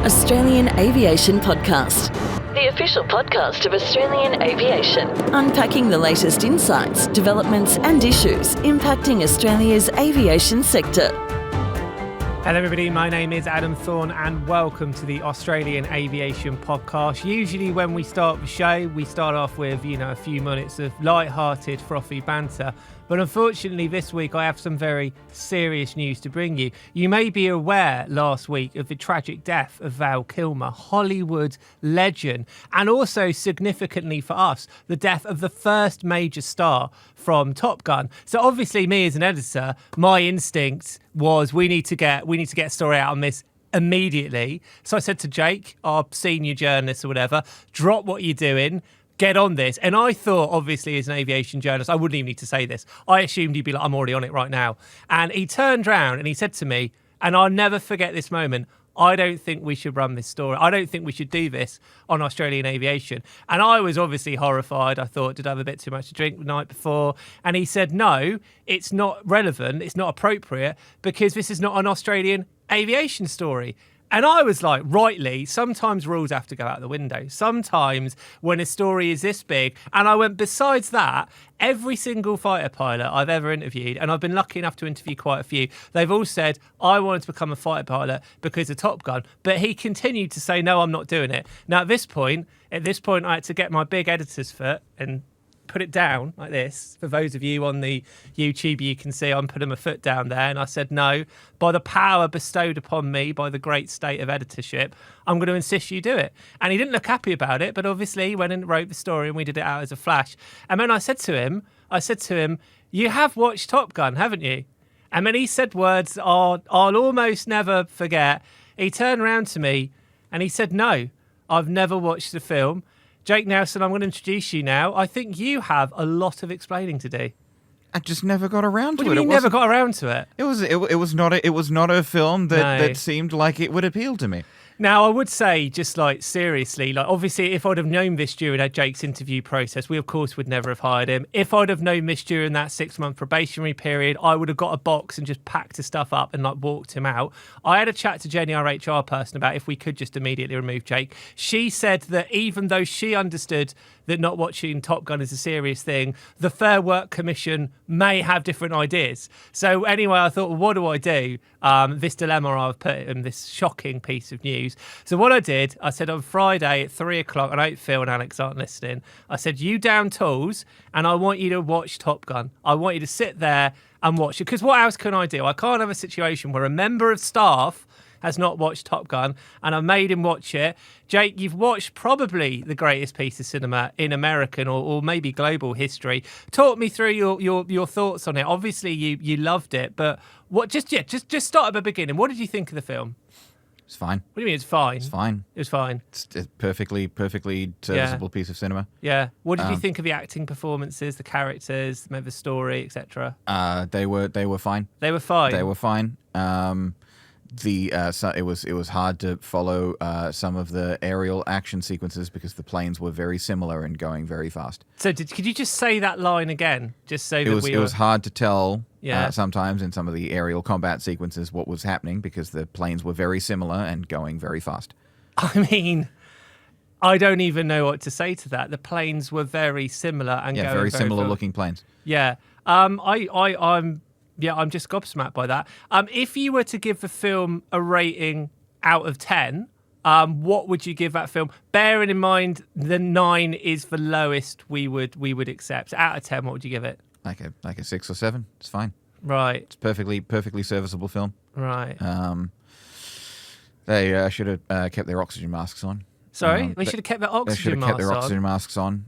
Australian Aviation Podcast, the official podcast of Australian Aviation, unpacking the latest insights, developments and issues impacting Australia's aviation sector. Hello everybody, my name is Adam Thorne and welcome to the Australian Aviation Podcast. Usually when we start the show, we start off with, a few minutes of light-hearted, frothy banter. But unfortunately this week I have some very serious news to bring you. You may be aware last week of the tragic death of Val Kilmer, Hollywood legend, and also significantly for us, the death of the first major star from Top Gun. So obviously me as an editor, my instinct was we need to get a story out on this immediately. So I said to Jake, our senior journalist or whatever, drop what you're doing, get on this. And I thought, obviously, as an aviation journalist, I wouldn't even need to say this. I assumed he'd be like, I'm already on it right now. And he turned around and he said to me, and I'll never forget this moment, I don't think we should run this story. I don't think we should do this on Australian Aviation. And I was obviously horrified. I thought, did I have a bit too much to drink the night before? And he said, no, it's not relevant. It's not appropriate because this is not an Australian aviation story. And I was like, rightly, sometimes rules have to go out the window. Sometimes when a story is this big, and I went, besides that, every single fighter pilot I've ever interviewed, and I've been lucky enough to interview quite a few, they've all said, I wanted to become a fighter pilot because of Top Gun. But he continued to say, no, I'm not doing it. Now, at this point, I had to get my big editor's foot and put it down like this. For those of you on the YouTube, you can see I'm putting my foot down there. And I said, no, by the power bestowed upon me by the great state of editorship, I'm going to insist you do it. And he didn't look happy about it, but obviously he went and wrote the story and we did it out as a flash. And then I said to him, you have watched Top Gun, haven't you? And then he said words I'll almost never forget. He turned around to me and he said, no, I've never watched the film. Jake Nelson, I'm going to introduce you now. I think you have a lot of explaining to do. I just never got around to it. What do you mean never got around to it? It was not a film that seemed like it would appeal to me. Now, I would say, just like seriously, like obviously if I'd have known this during Jake's interview process, we of course would never have hired him. If I'd have known this during that 6-month probationary period, I would have got a box and just packed his stuff up and like walked him out. I had a chat to Jenny, our HR person, about if we could just immediately remove Jake. She said that even though she understood that not watching Top Gun is a serious thing, the Fair Work Commission may have different ideas. So anyway, I thought, well, what do I do? This dilemma I've put in this shocking piece of news. So what I did, I said on Friday at 3:00, and I hope Phil and Alex aren't listening, I said, you down tools, and I want you to watch Top Gun. I want you to sit there and watch it. Because what else can I do? I can't have a situation where a member of staff has not watched Top Gun, and I made him watch it. Jake, you've watched probably the greatest piece of cinema in American or maybe global history. Talk me through your thoughts on it. Obviously, you loved it, but what? Just start at the beginning. What did you think of the film? It's fine. What do you mean it's fine? It's fine. It was fine. It's a perfectly serviceable piece of cinema. Yeah. What did you think of the acting performances, the characters, maybe the story, etc.? They were fine. They were fine. They were fine. It was hard to follow some of the aerial action sequences because the planes were very similar and going very fast. So could you just say that line again, just so it was hard to tell sometimes in some of the aerial combat sequences what was happening because the planes were very similar and going very fast. I mean, I don't even know what to say to that. The planes were very similar and going very similar looking planes. Yeah. I'm just gobsmacked by that. If you were to give the film a rating out of 10, what would you give that film? Bearing in mind the 9 is the lowest we would accept. Out of 10, what would you give it? Like a 6 or 7. It's fine. Right. It's perfectly serviceable film. Right. They should have kept their oxygen masks on. Sorry? They should have kept their oxygen masks on? They should have kept their oxygen masks on.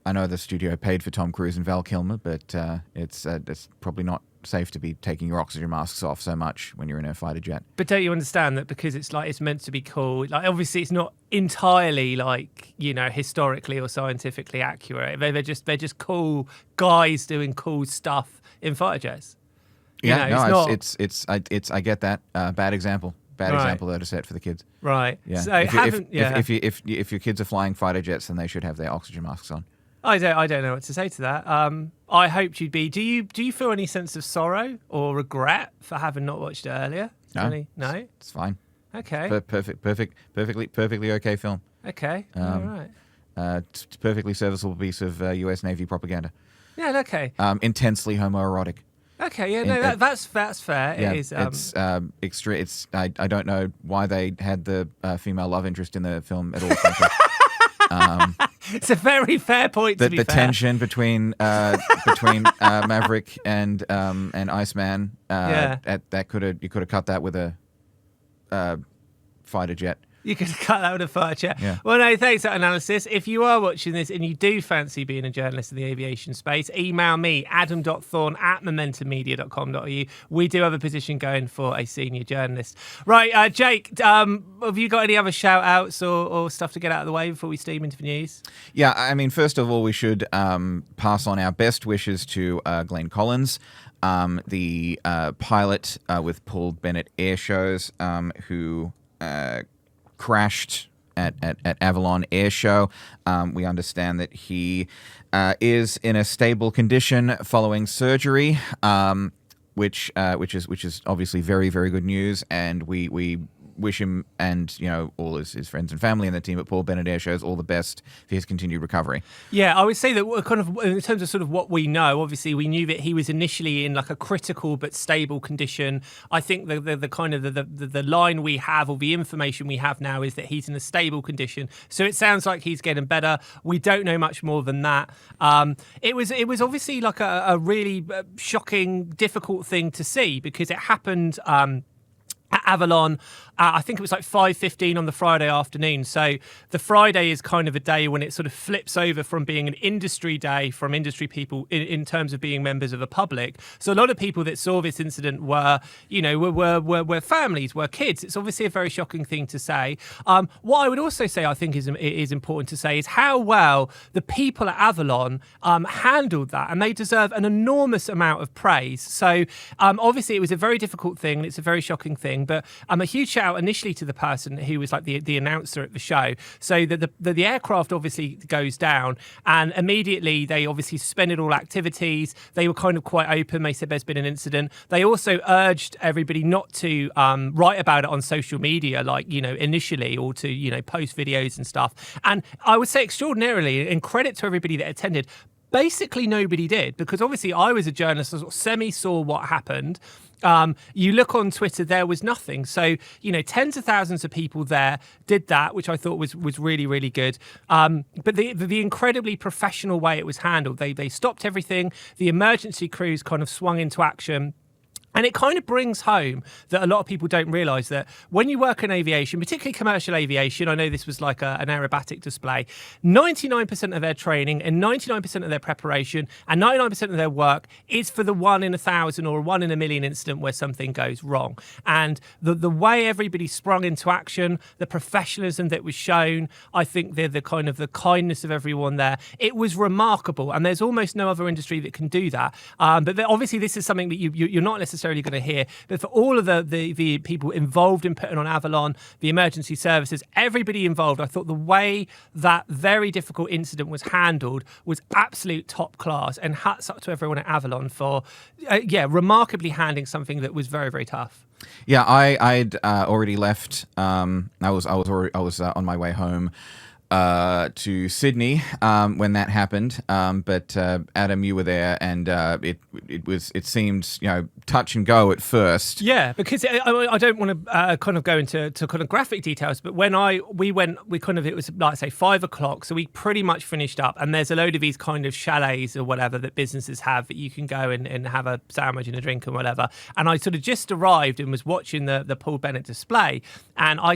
I know the studio paid for Tom Cruise and Val Kilmer, but it's probably not safe to be taking your oxygen masks off so much when you're in a fighter jet. But don't you understand that because it's meant to be cool? Like obviously it's not entirely historically or scientifically accurate. They're just cool guys doing cool stuff in fighter jets. I get that. Bad example. Example though to set for the kids. Right. Yeah. So if your kids are flying fighter jets, then they should have their oxygen masks on. I don't know what to say to that. I hoped you'd be. Do you feel any sense of sorrow or regret for having not watched it earlier? No. No? It's fine. Okay. Perfectly okay film. Okay. All right. Perfectly serviceable piece of U.S. Navy propaganda. Yeah. Okay. Intensely homoerotic. Okay. Yeah. No, that's fair. Yeah, It is. it's extra. It's I don't know why they had the female love interest in the film at all. Frankly. It's a very fair point. To be The fair. tension between Maverick and Iceman. Yeah. You could have cut that with a fighter jet. You could cut that with a fire chat. Yeah. Well, no, thanks for that analysis. If you are watching this and you do fancy being a journalist in the aviation space, email me, adam.thorne@momentummedia.com.au. We do have a position going for a senior journalist. Right, Jake, have you got any other shout-outs or stuff to get out of the way before we steam into the news? Yeah, I mean, first of all, we should pass on our best wishes to Glenn Collins, the pilot with Paul Bennett Air Shows, who crashed at Avalon Air Show. We understand that he is in a stable condition following surgery, which is obviously very, very good news, and we wish him and all his friends and family and the team at Paul Bennett Air Shows all the best for his continued recovery. Yeah, I would say that kind of in terms of sort of what we know, obviously we knew that he was initially in like a critical but stable condition. I think the kind of the line we have or the information we have now is that he's in a stable condition. So it sounds like he's getting better. We don't know much more than that. It was obviously like a really shocking, difficult thing to see because it happened at Avalon. I think it was like 5:15 on the Friday afternoon. So the Friday is kind of a day when it sort of flips over from being an industry day from industry people in terms of being members of the public. So a lot of people that saw this incident were families, were kids. It's obviously a very shocking thing to say. What I would also say I think is important to say is how well the people at Avalon handled that, and they deserve an enormous amount of praise. So obviously it was a very difficult thing and it's a very shocking thing, but a huge shout out initially to the person who was like the announcer at the show. So the aircraft obviously goes down, and immediately they obviously suspended all activities. They were kind of quite open. They said there's been an incident. They also urged everybody not to write about it on social media, like initially, or to post videos and stuff. And I would say extraordinarily, and credit to everybody that attended, basically nobody did, because obviously I was a journalist, I sort of semi-saw what happened. You look on Twitter, there was nothing. So, tens of thousands of people there did that, which I thought was really, really good. But the incredibly professional way it was handled, they stopped everything. The emergency crews kind of swung into action. And it kind of brings home that a lot of people don't realise that when you work in aviation, particularly commercial aviation, I know this was like an aerobatic display, 99% of their training and 99% of their preparation and 99% of their work is for the 1 in 1,000 or 1 in a million incident where something goes wrong. And the way everybody sprung into action, the professionalism that was shown, I think the kind of the kindness of everyone there, it was remarkable. And there's almost no other industry that can do that. But obviously this is something that you're not necessarily going to hear, but for all of the people involved in putting on Avalon, the emergency services, everybody involved, I thought the way that very difficult incident was handled was absolute top class, and hats up to everyone at Avalon for remarkably handling something that was very, very tough. Yeah, I'd already left. I was on my way home to Sydney when that happened, but Adam, you were there, and it seemed touch and go at first. Yeah, because I don't want to kind of go into kind of graphic details, but when we went, it was like say 5 o'clock, so we pretty much finished up, and there's a load of these kind of chalets or whatever that businesses have that you can go and have a sandwich and a drink and whatever. And I sort of just arrived and was watching the Paul Bennett display, and I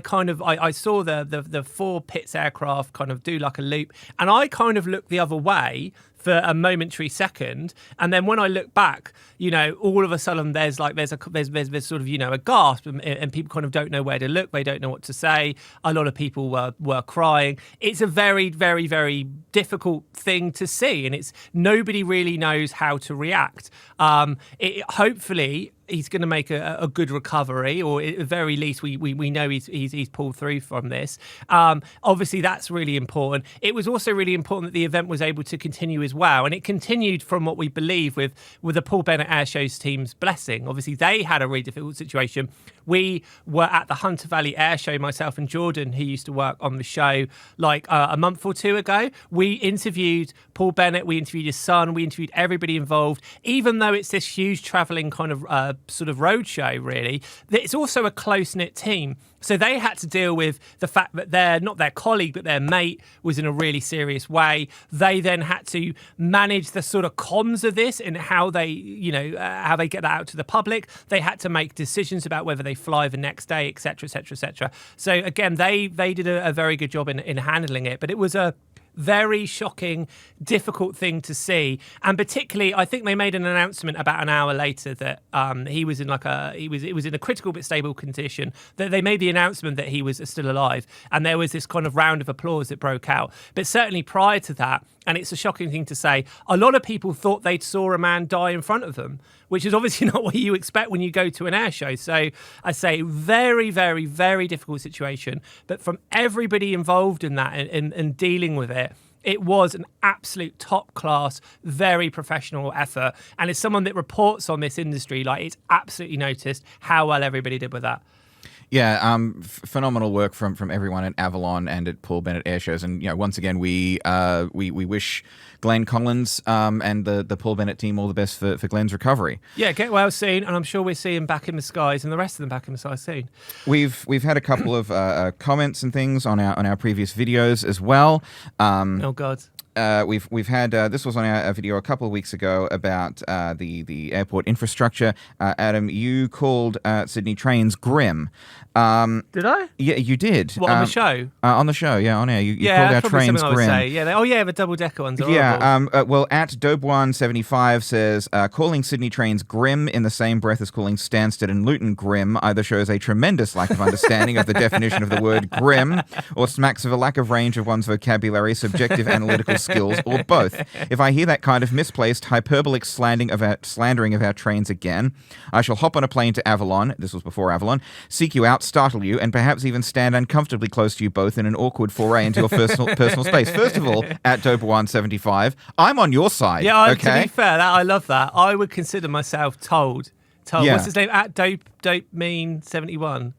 saw the 4 Pitts aircraft kind of do like a loop, and I kind of looked the other way for a momentary second, and then when I look back, all of a sudden there's sort of a gasp, and people kind of don't know where to look, they don't know what to say. A lot of people were crying. It's a very, very, very difficult thing to see, and nobody really knows how to react. Hopefully he's going to make a good recovery, or at the very least, we know he's pulled through from this. Obviously, that's really important. It was also really important that the event was able to continue as well, and it continued from what we believe with the Paul Bennett Airshows team's blessing. Obviously, they had a really difficult situation. We were at the Hunter Valley Air Show, myself and Jordan, who used to work on the show, like a month or two ago. We interviewed Paul Bennett, we interviewed his son, we interviewed everybody involved. Even though it's this huge travelling kind of sort of road show, really, it's also a close-knit team. So they had to deal with the fact that not their colleague, but their mate was in a really serious way. They then had to manage the sort of cons of this and how they get that out to the public. They had to make decisions about whether they fly the next day, etc., etc., etc. So again, they did a very good job in handling it, but it was a very shocking, difficult thing to see, and particularly, I think they made an announcement about an hour later that he was in it was in a critical but stable condition. That they made the announcement that he was still alive, and there was this kind of round of applause that broke out. But certainly prior to that, and it's a shocking thing to say, a lot of people thought they'd saw a man die in front of them, which is obviously not what you expect when you go to an air show. So I say very, very, very difficult situation. But from everybody involved in that and dealing with it, it was an absolute top-class, very professional effort. And as someone that reports on this industry, like, it's absolutely noticed how well everybody did with that. Yeah, phenomenal work from everyone at Avalon and at Paul Bennett Airshows. And once again, we wish Glenn Collins and the Paul Bennett team all the best for Glenn's recovery. Yeah, get well soon, and I'm sure we'll see him back in the skies and the rest of them back in the skies soon. We've had a couple of comments and things on our previous videos as well. Oh God. We've had this was on our video a couple of weeks ago about the airport infrastructure. Adam, you called Sydney Trains grim. Did I? Yeah, you did. What, on the show? On the show, yeah, on air. You called our trains grim. grim. I would say. Yeah, the double decker ones. Are yeah. Well, at Dobe175 says calling Sydney Trains grim in the same breath as calling Stansted and Luton grim either shows a tremendous lack of understanding of the definition of the word grim, or smacks of a lack of range of one's vocabulary, subjective analytical skills, or both. If I hear that kind of misplaced, hyperbolic slandering of our trains again, I shall hop on a plane to Avalon, this was before Avalon, seek you out, startle you, and perhaps even stand uncomfortably close to you both in an awkward foray into your personal space. First of all, at Dope175, I'm on your side. Yeah, okay? To be fair, I love that. I would consider myself told. Yeah. What's his name? At Dope mean 71.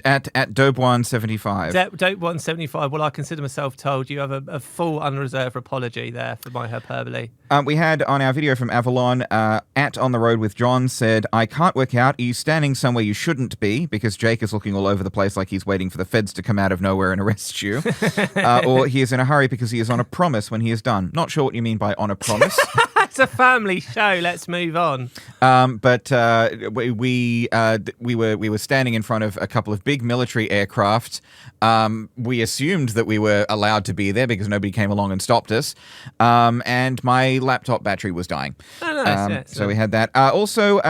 At Dope175. Dope175. Well, I consider myself told. You have a full unreserved apology there for my hyperbole. We had on our video from Avalon, at On the Road with John said, I can't work out, are you standing somewhere you shouldn't be? Because Jake is looking all over the place like he's waiting for the feds to come out of nowhere and arrest you. Or he is in a hurry because he is on a promise when he is done. Not sure what you mean by on a promise. It's a family show. Let's move on. But we were standing in front of a couple of big military aircraft. We assumed that we were allowed to be there because nobody came along and stopped us. And my laptop battery was dying. Oh, nice. So we had that. Also,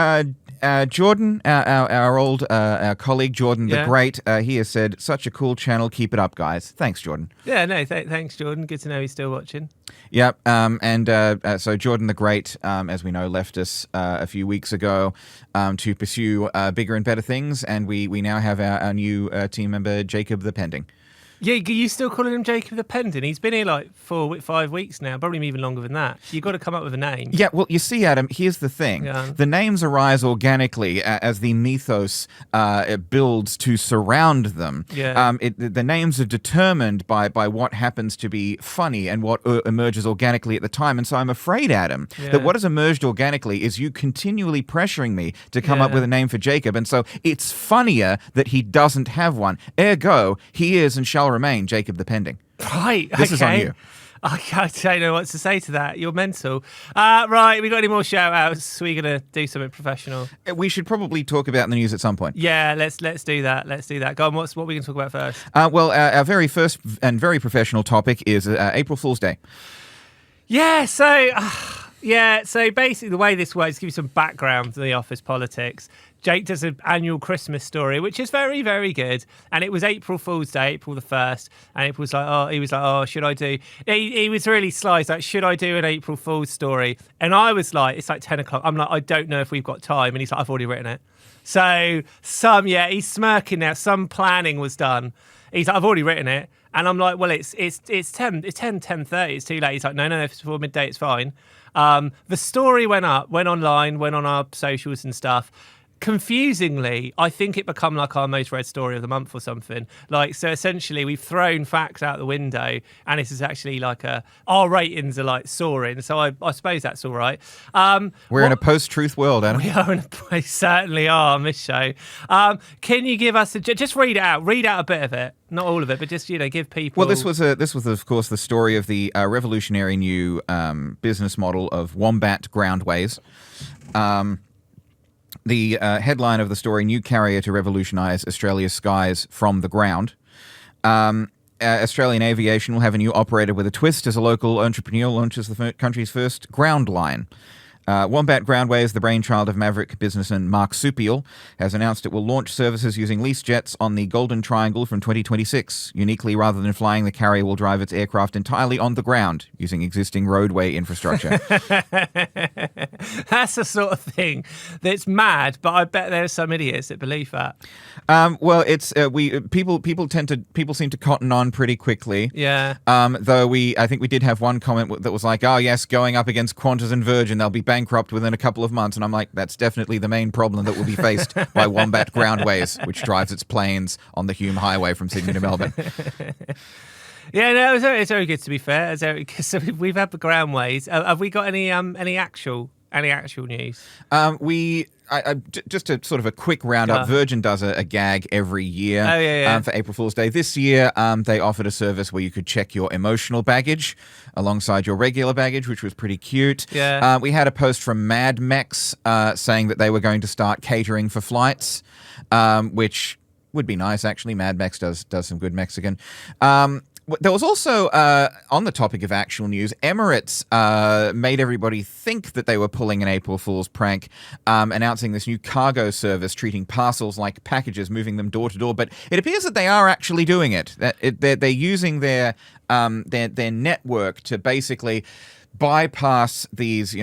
Jordan, our old our colleague Jordan the Great, he has said, such a cool channel. Keep it up, guys. Thanks, Jordan. Yeah, no, thanks, Jordan. Good to know he's still watching. Yep. So Jordan the Great, as we know, left us a few weeks ago to pursue bigger and better things. And we now have our new team member, Jacob the Pending. Yeah, you still calling him Jacob the Pending? He's been here like 5 weeks now, probably even longer than that. You've got to come up with a name. Yeah, well, you see, Adam, here's the thing. Yeah. The names arise organically as the mythos builds to surround them. Yeah. The names are determined by what happens to be funny and what emerges organically at the time. And so I'm afraid, Adam, that what has emerged organically is you continually pressuring me to come up with a name for Jacob. And so it's funnier that he doesn't have one. Ergo, he is and shall remain Jacob the Pending. Right. This is on you. I don't know what to say to that. You're mental. Right, we got any more shout-outs? We're going to do something professional. We should probably talk about the news at some point. Yeah, let's do that. Let's do that. Go on, what are we going to talk about first? Well, our very first and very professional topic is April Fool's Day. Yeah, so... Yeah, so basically the way this works, to give you some background to the office politics, Jake does an annual Christmas story, which is very, very good. And it was April Fool's Day, April the 1st. And it was like, should I do... He was really sly. He's like, should I do an April Fool's story? And I was like, it's like 10 o'clock. I'm like, I don't know if we've got time. And he's like, I've already written it. So he's smirking now. Some planning was done. He's like, I've already written it. And I'm like, well, it's 10:30. It's too late. He's like, no, if it's before midday, it's fine. The story went online, went on our socials and stuff. Confusingly, I think it become like our most read story of the month or something. Like, so essentially we've thrown facts out the window, and this is actually like our ratings are like soaring. So I suppose that's all right. We're in a post-truth world, Adam. We certainly are on this show. Can you give us just read out a bit of it, not all of it, but just give people. Well, this was of course the story of the revolutionary new business model of Wombat Groundways. The headline of the story, New Carrier to Revolutionise Australia's Skies from the Ground. Australian Aviation will have a new operator with a twist as a local entrepreneur launches the country's first ground line. Wombat Groundways, the brainchild of maverick businessman Mark Supiel, has announced it will launch services using leased jets on the Golden Triangle from 2026. Uniquely, rather than flying, the carrier will drive its aircraft entirely on the ground, using existing roadway infrastructure. That's the sort of thing that's mad, but I bet there are some idiots that believe that. Well, it's people seem to cotton on pretty quickly. Yeah. Though I think we did have one comment that was like, oh yes, going up against Qantas and Virgin, they'll be bankrupt within a couple of months. And I'm like, that's definitely the main problem that will be faced by Wombat Groundways, which drives its planes on the Hume Highway from Sydney to Melbourne. Yeah, no, it's very good, to be fair. So we've had the Groundways. Have we got any actual news? Just a sort of a quick roundup. Virgin does a gag every year. Oh, yeah. For April Fool's Day. This year, they offered a service where you could check your emotional baggage alongside your regular baggage, which was pretty cute. Yeah. We had a post from Mad Mex saying that they were going to start catering for flights, which would be nice, actually. Mad Mex does some good Mexican. There was also, on the topic of actual news, Emirates made everybody think that they were pulling an April Fool's prank, announcing this new cargo service treating parcels like packages, moving them door to door. But it appears that they are actually doing it. They're using their network to basically bypass these,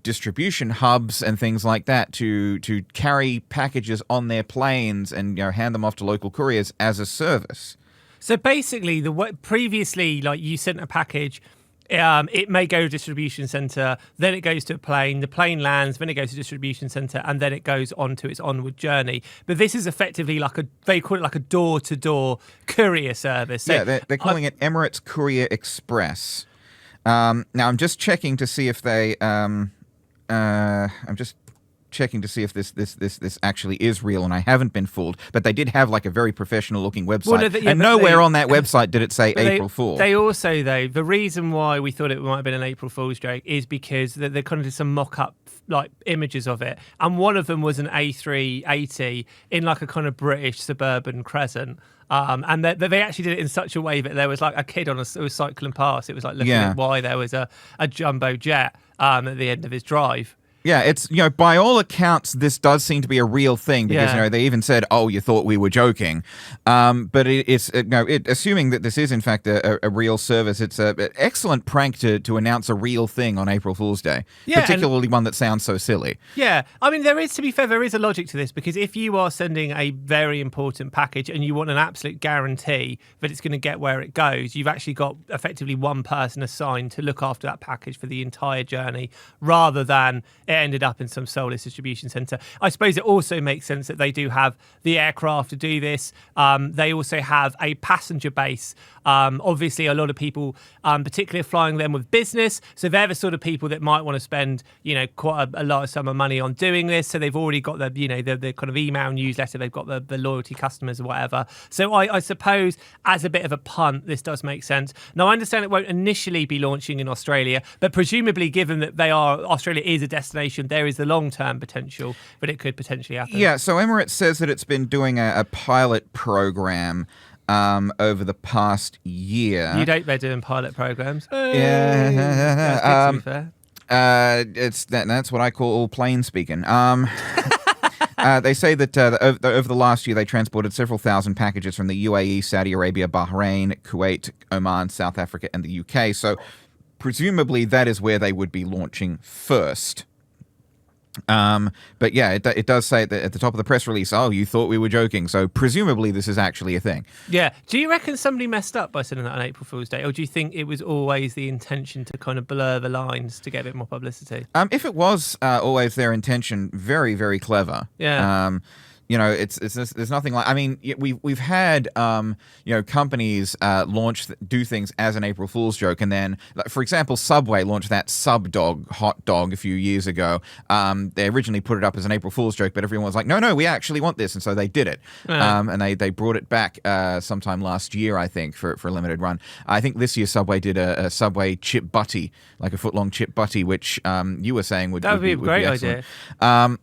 distribution hubs and things like that to carry packages on their planes and hand them off to local couriers as a service. So basically, previously, like you sent a package, it may go to a distribution centre, then it goes to a plane, the plane lands, then it goes to a distribution centre, and then it goes on to its onward journey. But this is effectively they call it like a door-to-door courier service. So they're calling it Emirates Courier Express. Now, I'm just checking to see if they... checking to see if this actually is real, and I haven't been fooled. But they did have like a very professional looking website, and nowhere on that website did it say April Fool. They also, though, the reason why we thought it might have been an April Fool's joke is because they kind of did some mock-up like images of it, and one of them was an A380 in like a kind of British suburban crescent. And they actually did it in such a way that there was like a kid who was cycling past. It was like looking at why there was a jumbo jet at the end of his drive. Yeah, it's, by all accounts, this does seem to be a real thing because, they even said, oh, you thought we were joking. But assuming that this is, in fact, a real service, it's an excellent prank to announce a real thing on April Fool's Day, particularly one that sounds so silly. Yeah, I mean, to be fair, there is a logic to this because if you are sending a very important package and you want an absolute guarantee that it's going to get where it goes, you've actually got effectively one person assigned to look after that package for the entire journey rather than it ended up in some soulless distribution centre. I suppose it also makes sense that they do have the aircraft to do this. They also have a passenger base. Obviously, a lot of people, particularly flying them with business, so they're the sort of people that might want to spend, quite a large sum of money on doing this. So they've already got the kind of email newsletter. They've got the loyalty customers or whatever. So I suppose as a bit of a punt, this does make sense. Now, I understand it won't initially be launching in Australia, but presumably, given that Australia is a destination, there is the long-term potential that it could potentially happen. Yeah, so Emirates says that it's been doing a pilot program over the past year. You don't they're doing pilot programs. Yeah. That's good, to be fair. That's what I call all plain speaking. They say that over the last year, they transported several thousand packages from the UAE, Saudi Arabia, Bahrain, Kuwait, Oman, South Africa, and the UK. So presumably that is where they would be launching first. But yeah, it does say that at the top of the press release, oh, you thought we were joking. So presumably this is actually a thing. Yeah. Do you reckon somebody messed up by sending that on April Fool's Day? Or do you think it was always the intention to kind of blur the lines to get a bit more publicity? If it was always their intention, very, very clever. Yeah. There's nothing like. I mean, we've had companies do things as an April Fool's joke, and then, for example, Subway launched that Sub Dog hot dog a few years ago. They originally put it up as an April Fool's joke, but everyone was like, no, we actually want this, and so they did it. Yeah. And they brought it back sometime last year, I think, for a limited run. I think this year Subway did a Subway chip butty, like a foot-long chip butty, which you were saying would be a great excellent. idea.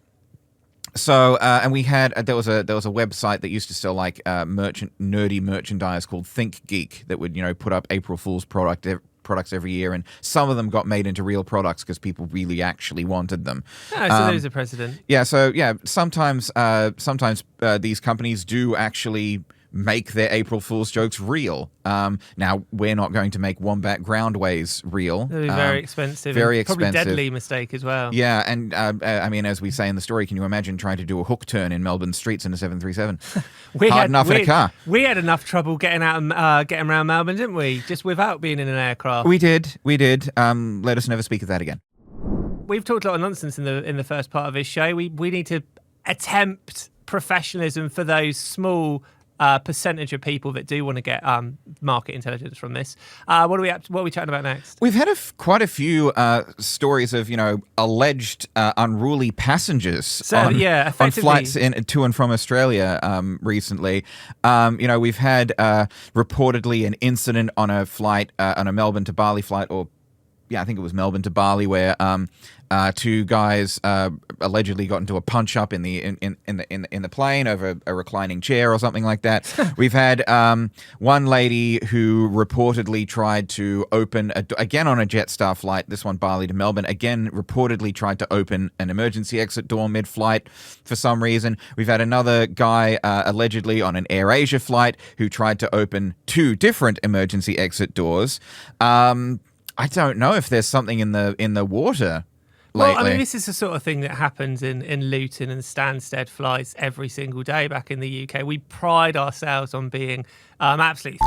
So, and we had there was a website that used to sell like nerdy merchandise called Think Geek that would put up April Fool's products every year, and some of them got made into real products because people really actually wanted them. Oh, so there's a precedent. Yeah. So yeah, sometimes these companies do actually make their April Fool's jokes real. Now, we're not going to make Wombat Groundways real. It'll be very expensive. Very Probably expensive. deadly mistake as well. Yeah, and I mean, as we say in the story, can you imagine trying to do a hook turn in Melbourne streets in a 737? Hard enough in a car. We had enough trouble getting around Melbourne, didn't we? Just without being in an aircraft. We did. Let us never speak of that again. We've talked a lot of nonsense in the first part of this show. We need to attempt professionalism for those small percentage of people that do want to get market intelligence from this. What are we chatting about next? We've had quite a few stories of alleged unruly passengers on flights to and from Australia recently. We've had reportedly an incident on a flight on a Melbourne to Bali flight, or I think it was Melbourne to Bali, where two guys allegedly got into a punch up in the plane over a reclining chair or something like that. We've had one lady who reportedly tried to open again on a Jetstar flight, this one Bali to Melbourne, again reportedly tried to open an emergency exit door mid-flight for some reason. We've had another guy allegedly on an AirAsia flight who tried to open two different emergency exit doors. I don't know if there's something in the water lately. Well, I mean, this is the sort of thing that happens in Luton and Stansted flights every single day back in the UK. We pride ourselves on being absolutely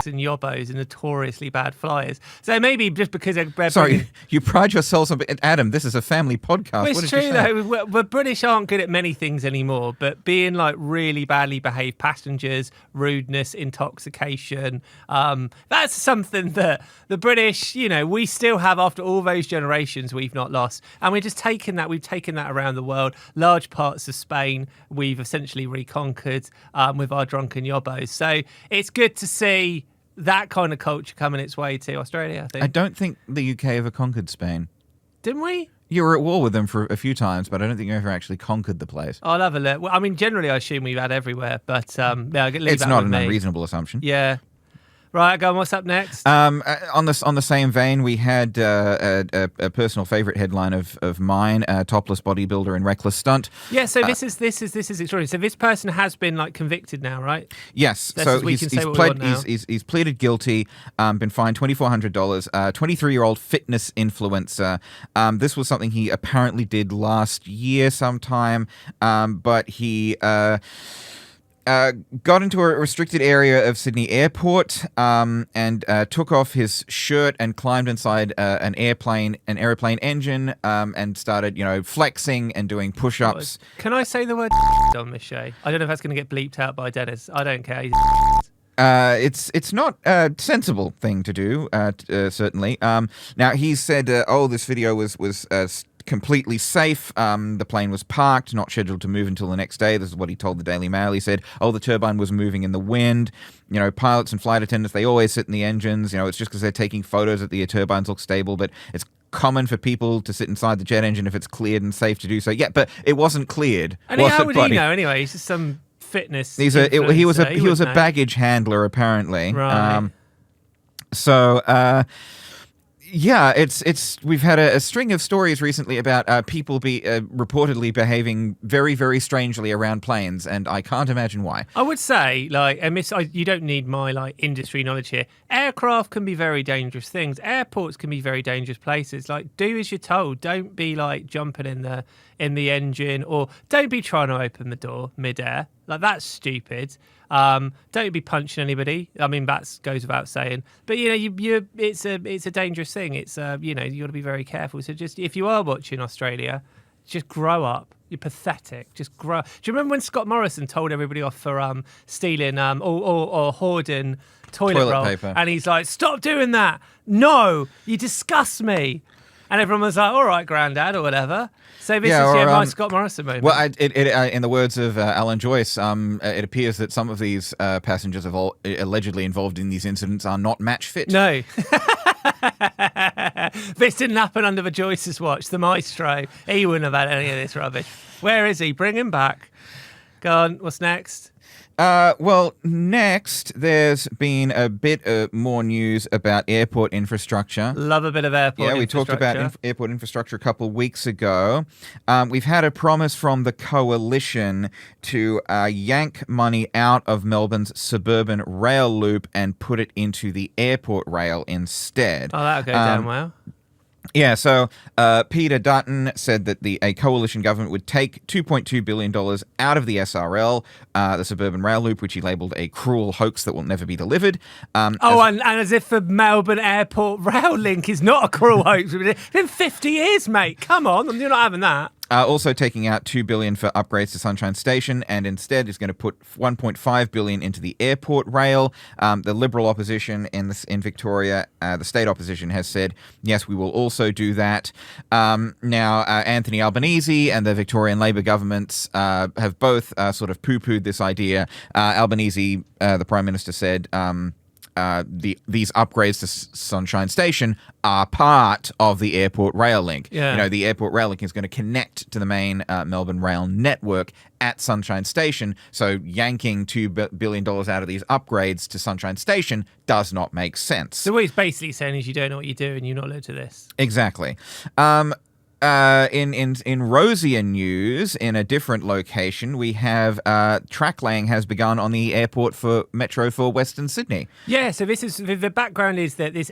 and yobbos and notoriously bad flyers. So maybe just because they're Sorry, you pride yourselves on... Adam, this is a family podcast. Well, it's true, though. The British aren't good at many things anymore, but being like really badly behaved passengers, rudeness, intoxication, that's something that the British, we still have after all those generations we've not lost. And we've taken that around the world. Large parts of Spain we've essentially reconquered with our drunken yobbos. So it's good to see that kind of culture coming its way to Australia, I think. I don't think the UK ever conquered Spain. Didn't we? You were at war with them for a few times, but I don't think you ever actually conquered the place. I'll have a look. Well, I mean, generally I assume we've had everywhere, but it's not an unreasonable assumption. Yeah. Right, go on, what's up next? On the same vein, we had a personal favourite headline of mine, topless bodybuilder in reckless stunt. Yeah, so this is extraordinary. So this person has been convicted now, right? Yes. So he's pleaded guilty, been fined $2,400. 23-year-old fitness influencer. This was something he apparently did last year sometime, but he got into a restricted area of Sydney Airport and took off his shirt and climbed inside an airplane engine and started, flexing and doing push-ups. Can I say the word on this show? I don't know if that's going to get bleeped out by Dennis. I don't care. It's not a sensible thing to do, certainly. Now, he said, this video was completely safe. The plane was parked, not scheduled to move until the next day. This is what he told the Daily Mail. He said, the turbine was moving in the wind. Pilots and flight attendants, they always sit in the engines. It's just because they're taking photos that the turbines look stable, but it's common for people to sit inside the jet engine if it's cleared and safe to do so. Yeah, but it wasn't cleared. And how would he know anyway? He's just some fitness. He was a baggage handler apparently. Right. Yeah, we've had a string of stories recently about people reportedly behaving very, very strangely around planes, and I can't imagine why. I would say, you don't need my industry knowledge here. Aircraft can be very dangerous things. Airports can be very dangerous places. Do as you're told. Don't be jumping in the engine, or don't be trying to open the door midair. That's stupid. Don't be punching anybody. I mean, that goes without saying. But it's a dangerous thing. It's you got to be very careful. So just if you are watching Australia, just grow up. You're pathetic. Just grow. Do you remember when Scott Morrison told everybody off for stealing or hoarding toilet roll paper? And he's like, "Stop doing that! No, you disgust me." And everyone was like, "All right, Grandad," or whatever. So this is my Scott Morrison moment. Well, in the words of Alan Joyce, it appears that some of these passengers allegedly involved in these incidents are not match fit. No. This didn't happen under the Joyce's watch. The maestro, he wouldn't have had any of this rubbish. Where is he? Bring him back. Go on, what's next? Well, next, there's been a bit more news about airport infrastructure. Love a bit of airport infrastructure. Yeah, we talked about airport infrastructure a couple of weeks ago. We've had a promise from the coalition to yank money out of Melbourne's suburban rail loop and put it into the airport rail instead. Oh, that'll go down well. Yeah, so Peter Dutton said that a coalition government would take $2.2 billion out of the SRL, the suburban rail loop, which he labelled a cruel hoax that will never be delivered. And as if the Melbourne Airport rail link is not a cruel hoax. It's been 50 years, mate. Come on, you're not having that. Also taking out $2 billion for upgrades to Sunshine Station, and instead is going to put $1.5 billion into the airport rail. The Liberal opposition in Victoria, the state opposition, has said, yes, we will also do that. Now, Anthony Albanese and the Victorian Labor governments have both sort of poo-pooed this idea. Albanese, the Prime Minister, said... these upgrades to Sunshine Station are part of the airport rail link. Yeah. The airport rail link is going to connect to the main Melbourne rail network at Sunshine Station. So yanking $2 billion out of these upgrades to Sunshine Station does not make sense. So what he's basically saying is you don't know what you're doing, you're not allowed to this. Exactly. In rosier news, in a different location, we have track laying has begun on the airport for Metro for Western Sydney. Yeah, so this is the background is that this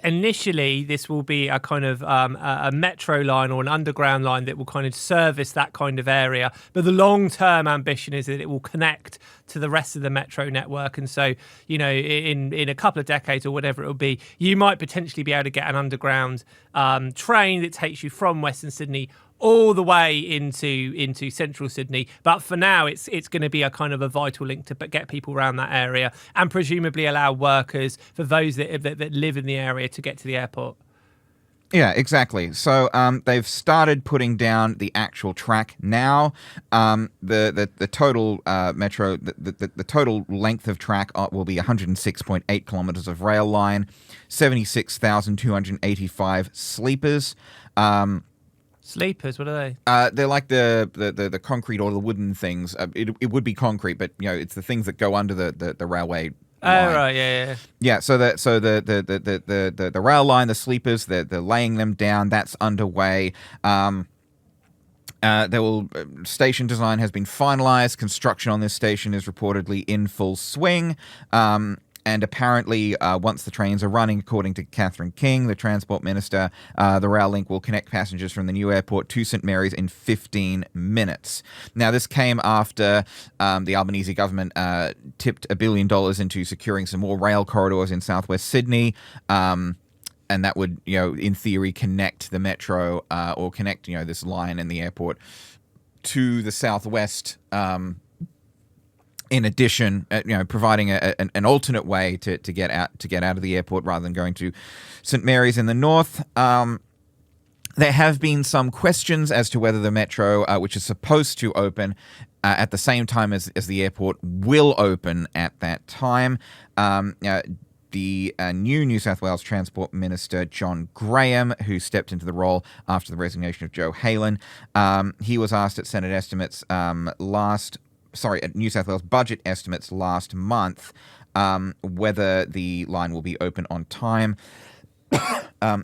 will be a kind of a metro line or an underground line that will kind of service that kind of area. But the long-term ambition is that it will connect to the rest of the metro network. And so, in a couple of decades or whatever it will be, you might potentially be able to get an underground train that takes you from Western Sydney all the way into central Sydney. But for now, it's going to be a kind of a vital link to get people around that area and presumably allow workers, for those that live in the area, to get to the airport. Yeah, exactly. So they've started putting down the actual track now. The total metro, the total length of track will be 106.8 kilometres of rail line, 76,285 sleepers. Sleepers, what are they? They're like the concrete or the wooden things. It would be concrete, but it's the things that go under the railway. Oh, right, yeah. Yeah, so the rail line, the sleepers, they're laying them down. That's underway. Station design has been finalised. Construction on this station is reportedly in full swing. And apparently, once the trains are running, according to Catherine King, the Transport Minister, the rail link will connect passengers from the new airport to St Mary's in 15 minutes. Now, this came after the Albanese government tipped $1 billion into securing some more rail corridors in southwest Sydney. And that would, in theory, connect the metro or connect, this line in the airport to the southwest. In addition, providing an alternate way to get out of the airport rather than going to St Mary's in the north. There have been some questions as to whether the metro, which is supposed to open at the same time as the airport, will open at that time. The new New South Wales Transport Minister, John Graham, who stepped into the role after the resignation of Joe Halen, he was asked at Senate estimates at New South Wales budget estimates last month, whether the line will be open on time.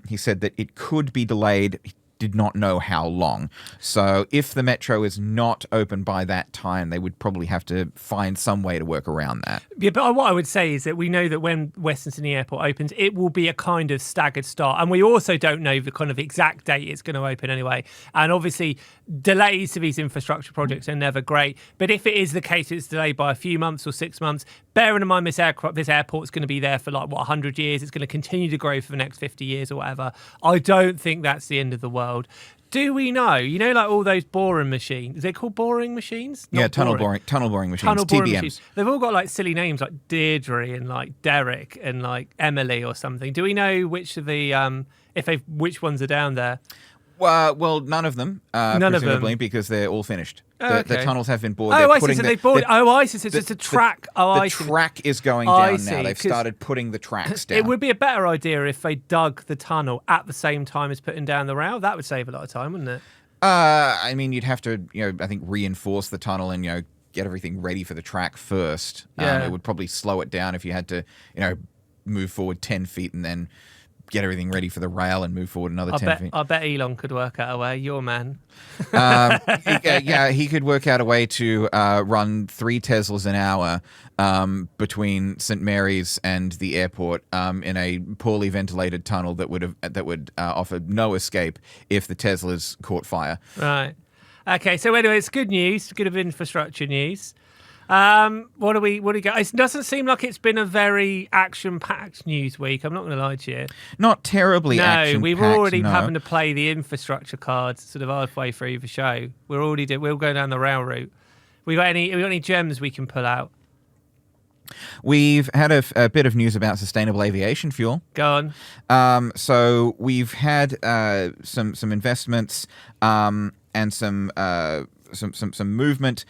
he said that it could be delayed. He did not know how long. So if the metro is not open by that time, they would probably have to find some way to work around that. Yeah, but what I would say is that we know that when Western Sydney Airport opens, it will be a kind of staggered start. And we also don't know the kind of exact date it's going to open anyway. And obviously, delays to these infrastructure projects are never great. But if it is the case it's delayed by a few months or 6 months, bearing in mind this airport's going to be there for 100 years. It's going to continue to grow for the next 50 years or whatever. I don't think that's the end of the world. Do we know? Like all those boring machines. Is they called boring machines? Not tunnel boring machines. Tunnel boring TBMs. machines. They've all got silly names like Deirdre and Derek and Emily or something. Do we know which of the which ones are down there? Well, none of them. None of them, because they're all finished. Okay. The tunnels have been bored. Oh, I see. So they've bored. I see. So it's just a track. The track is going down now. They've started putting the tracks down. It would be a better idea if they dug the tunnel at the same time as putting down the rail. That would save a lot of time, wouldn't it? You'd have to, I think reinforce the tunnel and, get everything ready for the track first. Yeah. It would probably slow it down if you had to, move forward 10 feet and then get everything ready for the rail and move forward another 10 feet. I bet Elon could work out a way. Your man. He could work out a way to run 3 Teslas an hour between St. Mary's and the airport in a poorly ventilated tunnel that would offer no escape if the Teslas caught fire. Right. Okay. So anyway, it's good news. Good of infrastructure news. What do we got? It doesn't seem like it's been a very action-packed news week. I'm not going to lie to you. Not terribly action-packed. No, we've already having to play the infrastructure cards sort of halfway through the show. We'll go down the rail route. We got any gems we can pull out? We've had a bit of news about sustainable aviation fuel. Go on. So we've had some investments and some movement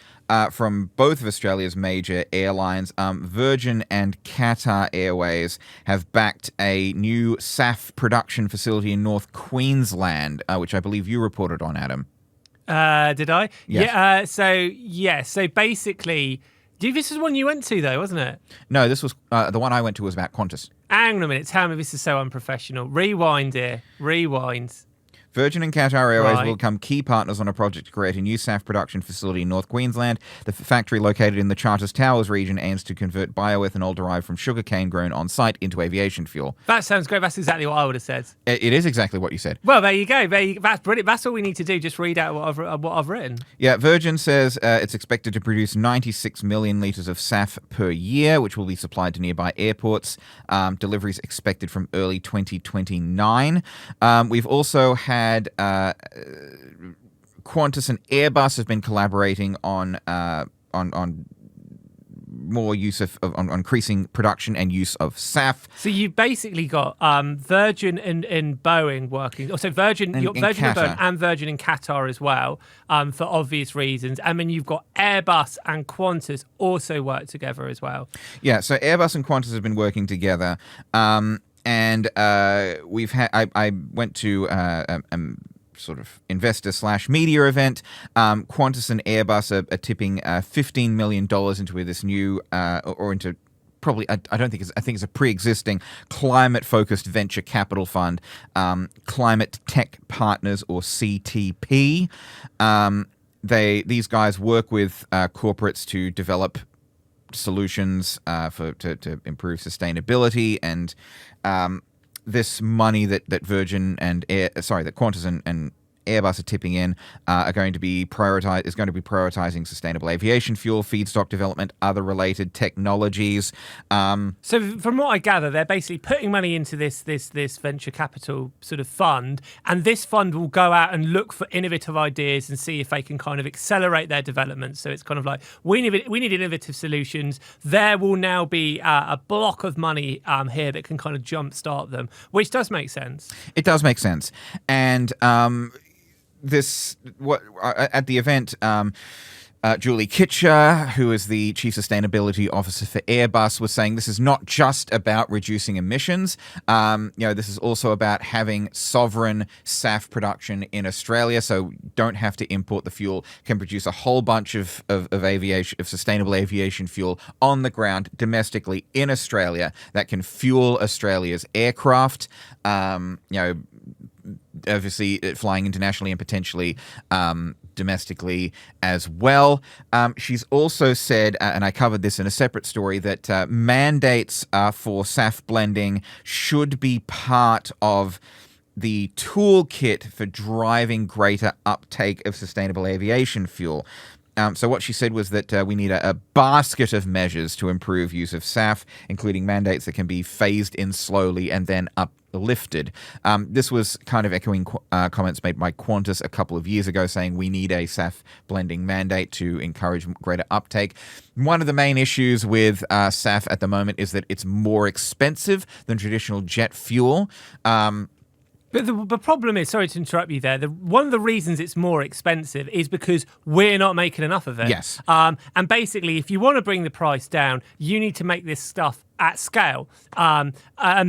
from both of Australia's major airlines. Virgin and Qatar Airways have backed a new SAF production facility in North Queensland, which I believe you reported on, Adam. Did I? Yes. Yeah. So basically, this is one you went to though, wasn't it? No, this was the one I went to was about Qantas. Hang on a minute. Tell me this is so unprofessional. Rewind here. Rewind. Virgin and Qatar Airways will become key partners on a project to create a new SAF production facility in North Queensland. The factory, located in the Charters Towers region, aims to convert bioethanol derived from sugarcane grown on site into aviation fuel. That sounds great. That's exactly what I would have said. It is exactly what you said. Well, there you go. That's brilliant. That's all we need to do. Just read out what I've written. Yeah, Virgin says it's expected to produce 96 million litres of SAF per year, which will be supplied to nearby airports. Deliveries expected from early 2029. We've also had Qantas and Airbus have been collaborating on more use on increasing production and use of SAF. So you've basically got Virgin and Boeing working. Also Virgin and Boeing and Virgin and Qatar as well, for obvious reasons. And then you've got Airbus and Qantas also work together as well. Yeah, so Airbus and Qantas have been working together. And we've had. I went to sort of investor/media event. Qantas and Airbus are tipping $15 million into this new or into probably. I think it's a pre-existing climate-focused venture capital fund, Climate Tech Partners or CTP. These guys work with corporates to develop solutions to improve sustainability, and this money that Qantas and Airbus are tipping in is going to be prioritizing sustainable aviation fuel, feedstock development, other related technologies. So from what I gather, they're basically putting money into this venture capital sort of fund, and this fund will go out and look for innovative ideas and see if they can kind of accelerate their development. So it's kind of like, we need innovative solutions. There will now be a block of money here that can kind of jumpstart them, which does make sense. It does make sense. And at the event, Julie Kitcher, who is the Chief Sustainability Officer for Airbus, was saying this is not just about reducing emissions. This is also about having sovereign SAF production in Australia, so don't have to import the fuel, can produce a whole bunch of sustainable aviation fuel on the ground domestically in Australia that can fuel Australia's aircraft. Obviously flying internationally and potentially domestically as well. She's also said, and I covered this in a separate story, that mandates for SAF blending should be part of the toolkit for driving greater uptake of sustainable aviation fuel. So what she said was that we need a basket of measures to improve use of SAF, including mandates that can be phased in slowly and then uplifted. This was kind of echoing comments made by Qantas a couple of years ago, saying we need a SAF blending mandate to encourage greater uptake. One of the main issues with SAF at the moment is that it's more expensive than traditional jet fuel. But the problem is, sorry to interrupt you there, one of the reasons it's more expensive is because we're not making enough of it. Yes. And basically, if you want to bring the price down, you need to make this stuff at scale. And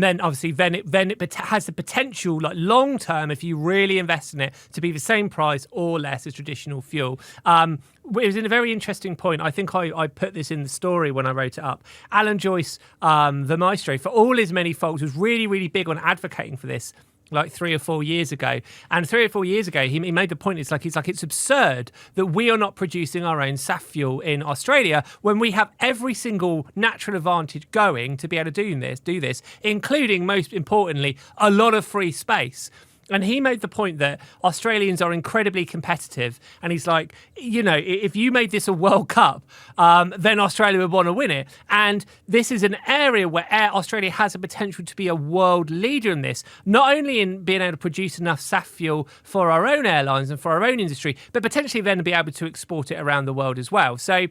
then obviously then it has the potential, like long term, if you really invest in it, to be the same price or less as traditional fuel. It was in a very interesting point. I think I put this in the story when I wrote it up. Alan Joyce, the maestro, for all his many faults, was really, really big on advocating for this, like 3 or 4 years ago. And 3 or 4 years ago, he made the point, it's absurd that we are not producing our own SAF fuel in Australia when we have every single natural advantage going to be able to do this, including, most importantly, a lot of free space. And he made the point that Australians are incredibly competitive. And he's like, if you made this a World Cup, then Australia would want to win it. And this is an area where Australia has a potential to be a world leader in this, not only in being able to produce enough SAF fuel for our own airlines and for our own industry, but potentially then be able to export it around the world as well. So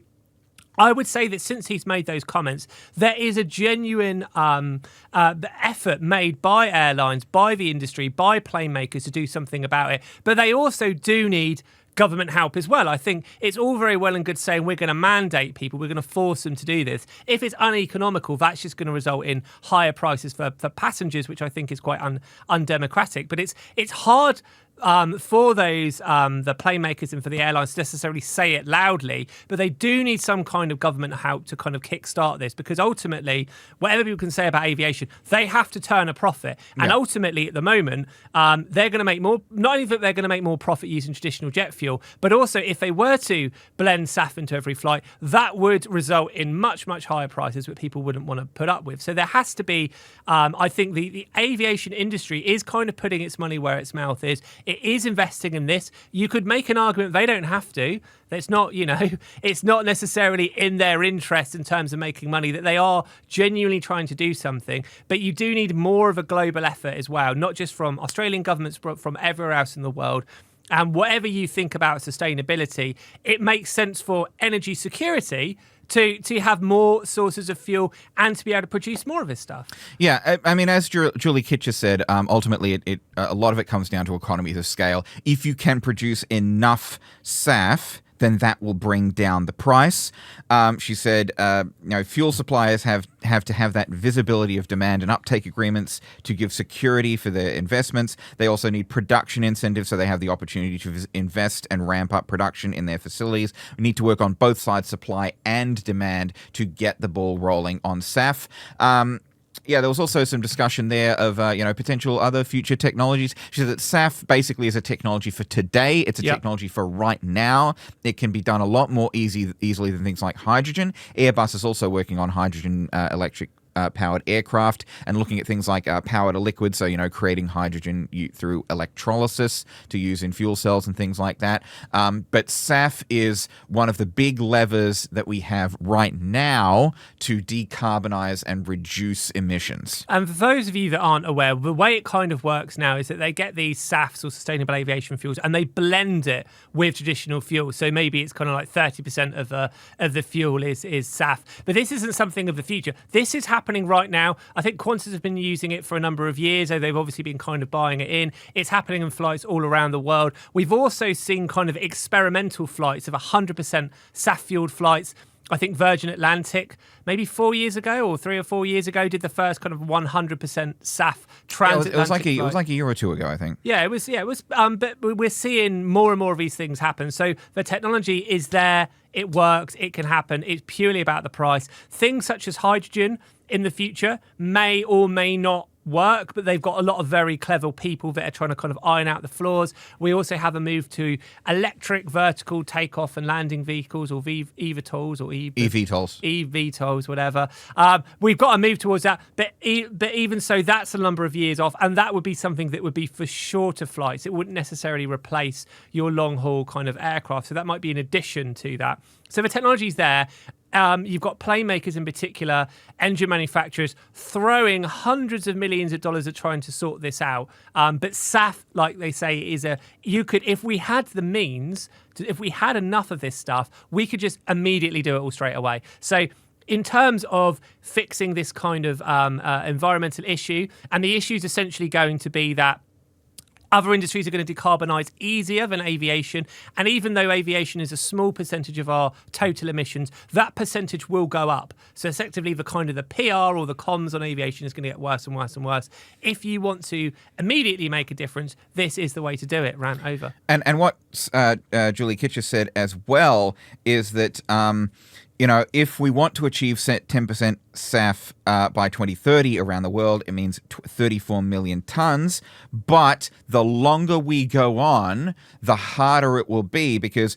I would say that since he's made those comments, there is a genuine effort made by airlines, by the industry, by plane makers to do something about it. But they also do need government help as well. I think it's all very well and good saying we're going to mandate people, we're going to force them to do this. If it's uneconomical, that's just going to result in higher prices for passengers, which I think is quite undemocratic. But it's hard for those the plane makers and for the airlines to necessarily say it loudly, but they do need some kind of government help to kind of kickstart this, because ultimately, whatever people can say about aviation, they have to turn a profit. And ultimately, at the moment, they're going to make more. Not only that they're going to make more profit using traditional jet fuel, but also if they were to blend SAF into every flight, that would result in much, much higher prices that people wouldn't want to put up with. So there has to be, I think the aviation industry is kind of putting its money where its mouth is. It is investing in this. You could make an argument they don't have to. It's not, it's not necessarily in their interest in terms of making money, that they are genuinely trying to do something. But you do need more of a global effort as well, not just from Australian governments, but from everywhere else in the world. And whatever you think about sustainability, it makes sense for energy security to have more sources of fuel and to be able to produce more of this stuff. Yeah, I mean, as Julie Kitcher said, ultimately a lot of it comes down to economies of scale. If you can produce enough SAF, then that will bring down the price. She said, fuel suppliers have to have that visibility of demand and uptake agreements to give security for their investments. They also need production incentives, so they have the opportunity to invest and ramp up production in their facilities. We need to work on both sides, supply and demand, to get the ball rolling on SAF. There was also some discussion there of, potential other future technologies. She said that SAF basically is a technology for today. It's a technology for right now. It can be done a lot more easily than things like hydrogen. Airbus is also working on hydrogen electric powered aircraft and looking at things like power to liquid, so creating hydrogen through electrolysis to use in fuel cells and things like that. But SAF is one of the big levers that we have right now to decarbonize and reduce emissions. And for those of you that aren't aware, the way it kind of works now is that they get these SAFs, or sustainable aviation fuels, and they blend it with traditional fuel. So maybe it's kind of like 30% of the fuel is SAF. But this isn't something of the future. This is happening happening right now. I think Qantas have been using it for a number of years. So they've obviously been kind of buying it in. It's happening in flights all around the world. We've also seen kind of experimental flights of 100% SAF-fueled flights. I think Virgin Atlantic, maybe 4 years ago or 3 or 4 years ago, did the first kind of 100% SAF transatlantic it was like a year or two ago, I think. Yeah, it was. But we're seeing more and more of these things happen. So the technology is there. It works. It can happen. It's purely about the price. Things such as hydrogen in the future may or may not work, but they've got a lot of very clever people that are trying to kind of iron out the flaws. We also have a move to electric vertical takeoff and landing vehicles, or eVTOLs, or eVTOLs, whatever. We've got to move towards that, but even so, that's a number of years off, and that would be something that would be for shorter flights. It wouldn't necessarily replace your long haul kind of aircraft, so that might be in addition to that. So the technology's there. You've got plane makers in particular, engine manufacturers, throwing hundreds of millions of dollars at trying to sort this out. But SAF, like they say, if we had the means, if we had enough of this stuff, we could just immediately do it all straight away. So in terms of fixing this kind of environmental issue, and the issue is essentially going to be that other industries are going to decarbonise easier than aviation. And even though aviation is a small percentage of our total emissions, that percentage will go up. So effectively, the kind of the PR or the comms on aviation is going to get worse and worse and worse. If you want to immediately make a difference, this is the way to do it. Rant over. And what Julie Kitcher said as well is that if we want to achieve 10% SAF by 2030 around the world, it means 34 million tons. But the longer we go on, the harder it will be, because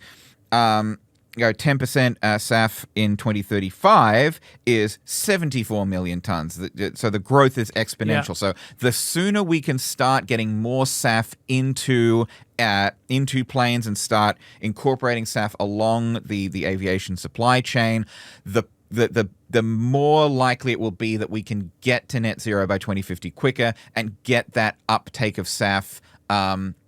10% SAF in 2035 is 74 million tons. So the growth is exponential. Yeah. So the sooner we can start getting more SAF into planes and start incorporating SAF along the aviation supply chain, the more likely it will be that we can get to net zero by 2050 quicker and get that uptake of SAF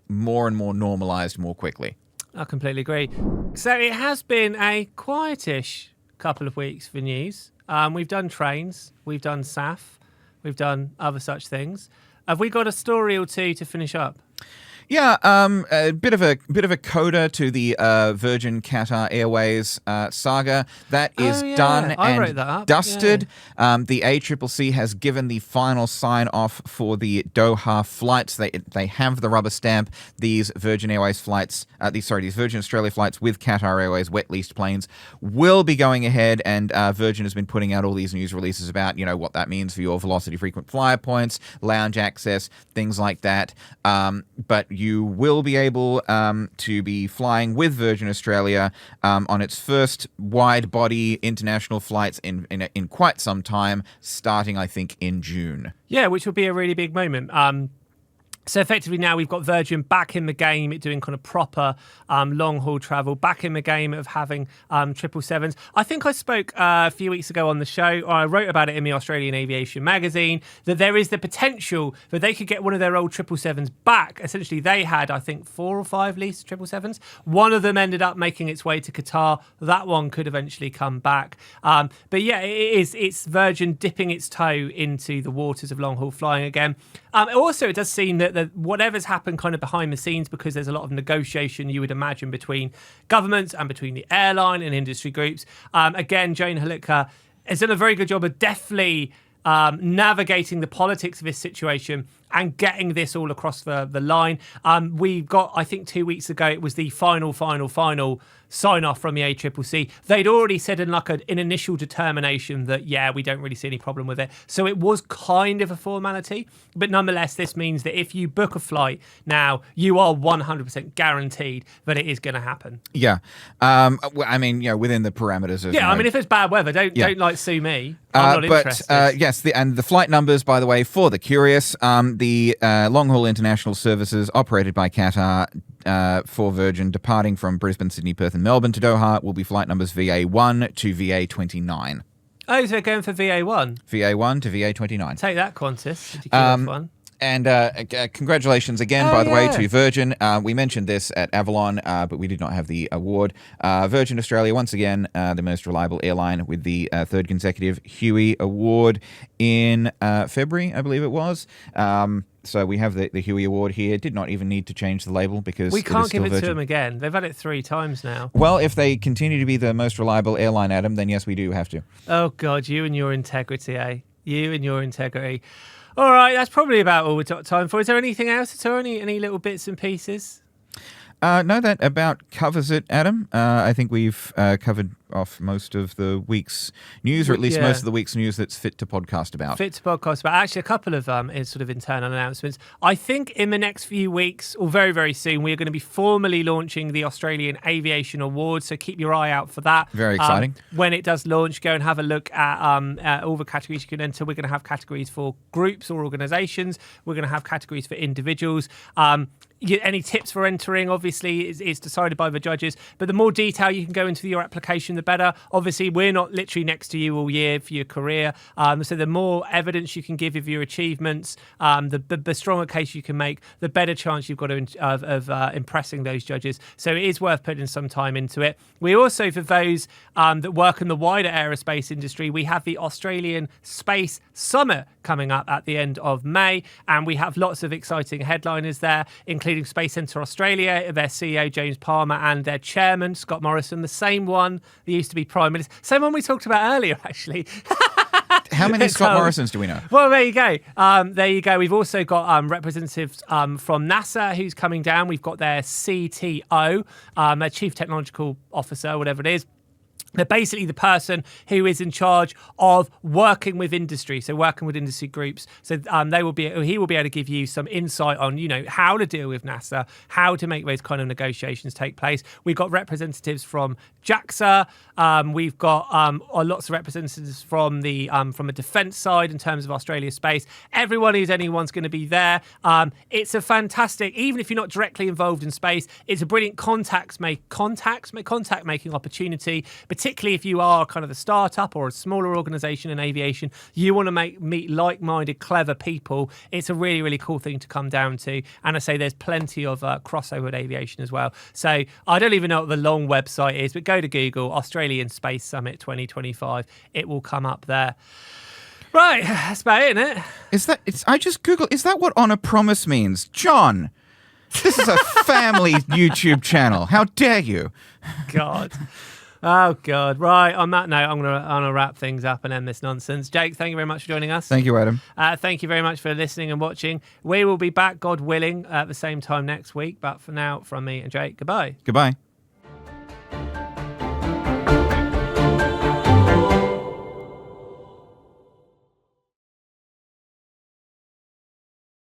more and more normalized more quickly. I completely agree. So it has been a quietish couple of weeks for news. We've done trains, we've done SAF, we've done other such things. Have we got a story or two to finish up? Yeah, a bit of a coda to the Virgin Qatar Airways saga. That is done and dusted. Yeah. The ACCC has given the final sign-off for the Doha flights. They have the rubber stamp. These Virgin Airways flights, these Virgin Australia flights with Qatar Airways wet leased planes will be going ahead, and Virgin has been putting out all these news releases about what that means for your velocity frequent flyer points, lounge access, things like that. But you will be able to be flying with Virgin Australia on its first wide-body international flights in quite some time, starting, I think, in June. Yeah, which will be a really big moment. So effectively now we've got Virgin back in the game at doing kind of proper long-haul travel, back in the game of having 777s. I think I spoke a few weeks ago on the show, or I wrote about it in the Australian Aviation magazine, that there is the potential that they could get one of their old 777s back. Essentially, they had, I think, 4 or 5 leased 777s. One of them ended up making its way to Qatar. That one could eventually come back. But yeah, it's Virgin dipping its toe into the waters of long-haul flying again. Also, it does seem that whatever's happened kind of behind the scenes, because there's a lot of negotiation, you would imagine, between governments and between the airline and industry groups. Again, Jane Halitka has done a very good job of deftly navigating the politics of this situation and getting this all across the line. We got, I think 2 weeks ago, it was the final sign-off from the ACCC. They'd already said in like an initial determination that, yeah, we don't really see any problem with it. So it was kind of a formality. But nonetheless, this means that if you book a flight now, you are 100% guaranteed that it is going to happen. Yeah. I mean, within the parameters of... Yeah, I mean, if it's bad weather, don't like sue me. I'm not interested. Yes, and the flight numbers, by the way, for the curious, the long-haul international services operated by Qatar for Virgin departing from Brisbane, Sydney, Perth and Melbourne to Doha will be flight numbers VA1 to VA29. Oh, so they're going for VA1? VA1 to VA29. Take that, Qantas. Ridiculous one. And congratulations again, by the way, to Virgin. We mentioned this at Avalon, but we did not have the award. Virgin Australia, once again, the most reliable airline with the third consecutive Huey Award in February, I believe it was. So we have the Huey Award here. Did not even need to change the label because we can't give it Virgin. to them again. They've had it 3 times now. Well, if they continue to be the most reliable airline, Adam, then yes, we do have to. Oh, God, you and your integrity, eh? You and your integrity. All right, that's probably about all we've got time for. Is there anything else at all? Any little bits and pieces? No, that about covers it, Adam. I think we've covered off most of the week's news, or at least most of the week's news that's fit to podcast about. Fit to podcast about. Actually, a couple of sort of internal announcements. I think in the next few weeks, or very, very soon, we're going to be formally launching the Australian Aviation Awards, so keep your eye out for that. Very exciting. When it does launch, go and have a look at all the categories you can enter. We're going to have categories for groups or organisations. We're going to have categories for individuals. Any tips for entering, obviously, is decided by the judges. But the more detail you can go into your application, the better. Obviously, we're not literally next to you all year for your career. So the more evidence you can give of your achievements, the stronger case you can make, the better chance you've got of impressing those judges. So it is worth putting some time into it. We also, for those that work in the wider aerospace industry, we have the Australian Space Summit coming up at the end of May. And we have lots of exciting headliners there, including Space Centre Australia, their CEO James Palmer, and their chairman Scott Morrison, the same one that used to be Prime Minister, same one we talked about earlier, actually. How many Scott Morrisons do we know? Well, there you go. There you go. We've also got representatives from NASA who's coming down. We've got their CTO, their Chief Technological Officer, whatever it is. They're basically the person who is in charge of working with industry, so working with industry groups. So he will be able to give you some insight on, how to deal with NASA, how to make those kind of negotiations take place. We've got representatives from JAXA. We've got lots of representatives from the defence side in terms of Australia Space. Anyone's going to be there. It's a fantastic, even if you're not directly involved in space, it's a brilliant contact making opportunity. Particularly if you are kind of a startup or a smaller organisation in aviation, you want to meet like-minded, clever people. It's a really, really cool thing to come down to. And I say there's plenty of crossover with aviation as well. So I don't even know what the long website is, but go to Google, Australian Space Summit 2025. It will come up there. Right, that's about it, isn't it? I just Googled, is that what On a Promise means? John, this is a family YouTube channel. How dare you? God. Oh, God. Right. On that note, I'm going to wrap things up and end this nonsense. Jake, thank you very much for joining us. Thank you, Adam. Thank you very much for listening and watching. We will be back, God willing, at the same time next week. But for now, from me and Jake, goodbye. Goodbye.